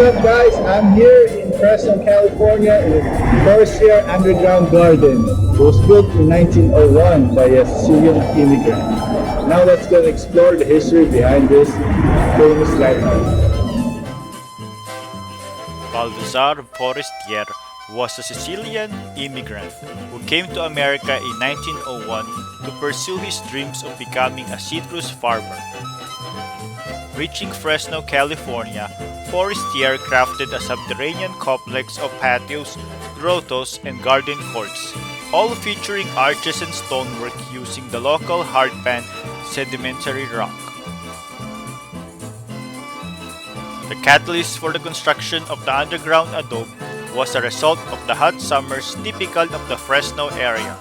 up, guys? I'm here in Fresno, California, in Forestiere Underground Garden. It was built in 1901 by a Sicilian immigrant. Now let's go and explore the history behind this famous lighthouse. Baldasare Forestiere was a Sicilian immigrant who came to America in 1901 to pursue his dreams of becoming a citrus farmer. Reaching Fresno, California, Forestiere crafted a subterranean complex of patios, grottos, and garden courts, all featuring arches and stonework using the local hardpan sedimentary rock. The catalyst for the construction of the underground adobe was a result of the hot summers typical of the Fresno area.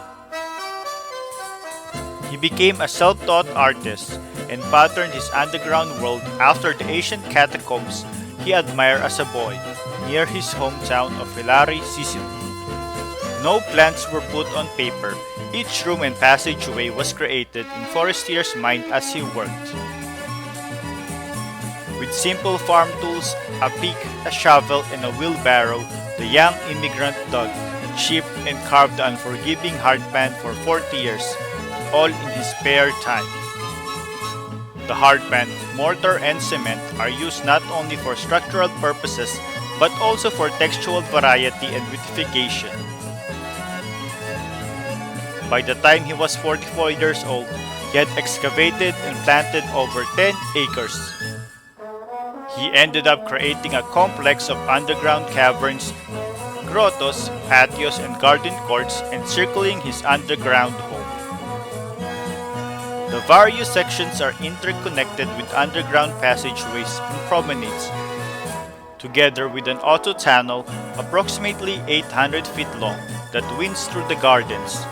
He became a self-taught artist and patterned his underground world after the ancient catacombs he admired as a boy near his hometown of Villari, Sicily. No plans were put on paper. Each room and passageway was created in Forestiere's mind as he worked. With simple farm tools, a pick, a shovel, and a wheelbarrow, the young immigrant dug, chipped, and carved the unforgiving hardpan for 40 years, all in his spare time. The hardpan, mortar, and cement are used not only for structural purposes but also for textual variety and beautification. By the time he was 44 years old, he had excavated and planted over 10 acres. He ended up creating a complex of underground caverns, grottos, patios, and garden courts encircling his underground home. The various sections are interconnected with underground passageways and promenades, together with an auto tunnel approximately 800 feet long that winds through the gardens.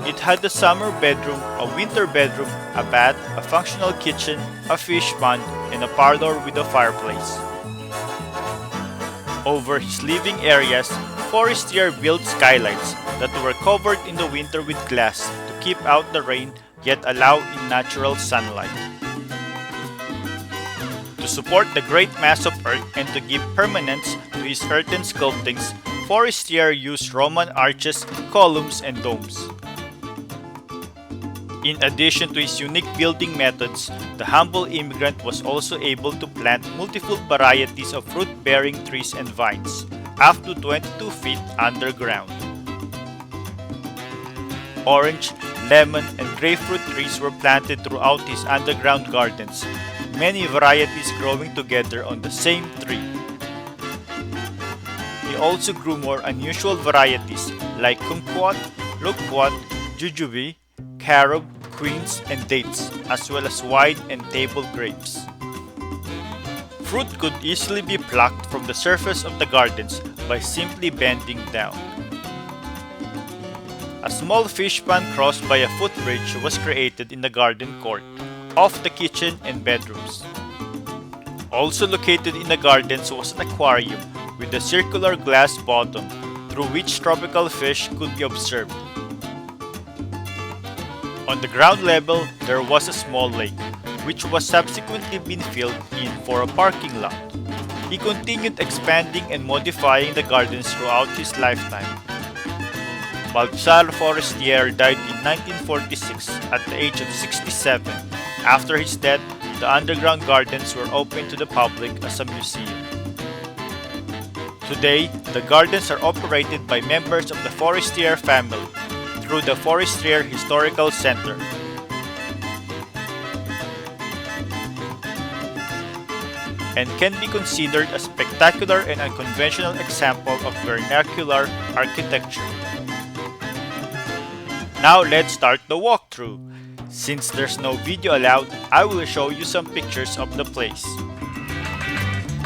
It had a summer bedroom, a winter bedroom, a bath, a functional kitchen, a fish pond, and a parlor with a fireplace. Over his living areas, Forestiere built skylights that were covered in the winter with glass to keep out the rain yet allow in natural sunlight. To support the great mass of earth and to give permanence to his earthen sculptings, Forestiere used Roman arches, columns, and domes. In addition to his unique building methods, the humble immigrant was also able to plant multiple varieties of fruit-bearing trees and vines, up to 22 feet underground. Orange, lemon, and grapefruit trees were planted throughout his underground gardens, many varieties growing together on the same tree. He also grew more unusual varieties like kumquat, loquat, jujube, carob, quince, and dates, as well as wine and table grapes. Fruit could easily be plucked from the surface of the gardens by simply bending down. A small fish pond crossed by a footbridge was created in the garden court, off the kitchen and bedrooms. Also located in the gardens was an aquarium with a circular glass bottom through which tropical fish could be observed. On the ground level, there was a small lake, which was subsequently been filled in for a parking lot. He continued expanding and modifying the gardens throughout his lifetime. Baldasare Forestiere died in 1946 at the age of 67. After his death, the underground gardens were opened to the public as a museum. Today, the gardens are operated by members of the Forestiere family through the Forestiere Historical Center. And can be considered a spectacular and unconventional example of vernacular architecture. Now let's start the walkthrough. Since there's no video allowed, I will show you some pictures of the place.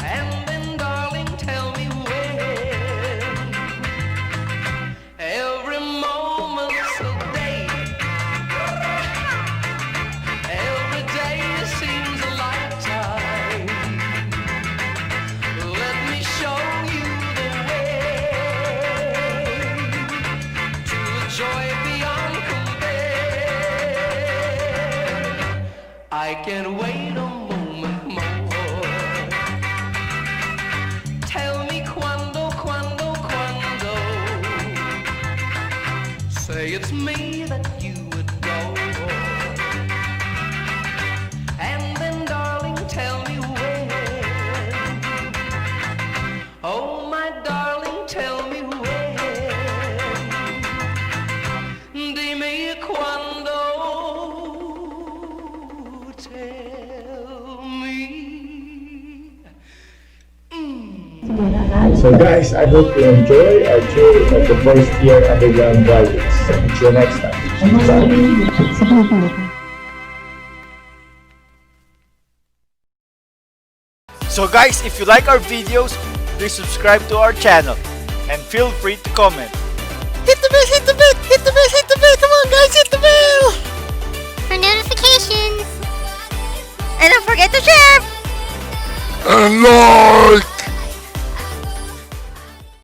And then, darling, tell me when. Every moment's a day. Every day seems a lifetime. Let me show you the way to a joy beyond compare. I can't wait a moment more. Say it's me that you adore. And then, darling, tell me when. Oh, my darling, tell me when. Dime cuando. Tell me. So guys, I hope you enjoy our tour of the Forestiere Underground Gardens. Until next time. So guys, if you like our videos, please subscribe to our channel and feel free to comment. Hit the bell, hit the bell, hit the bell, hit the bell. Come on guys, hit the bell. For notifications. And don't forget to share. And like.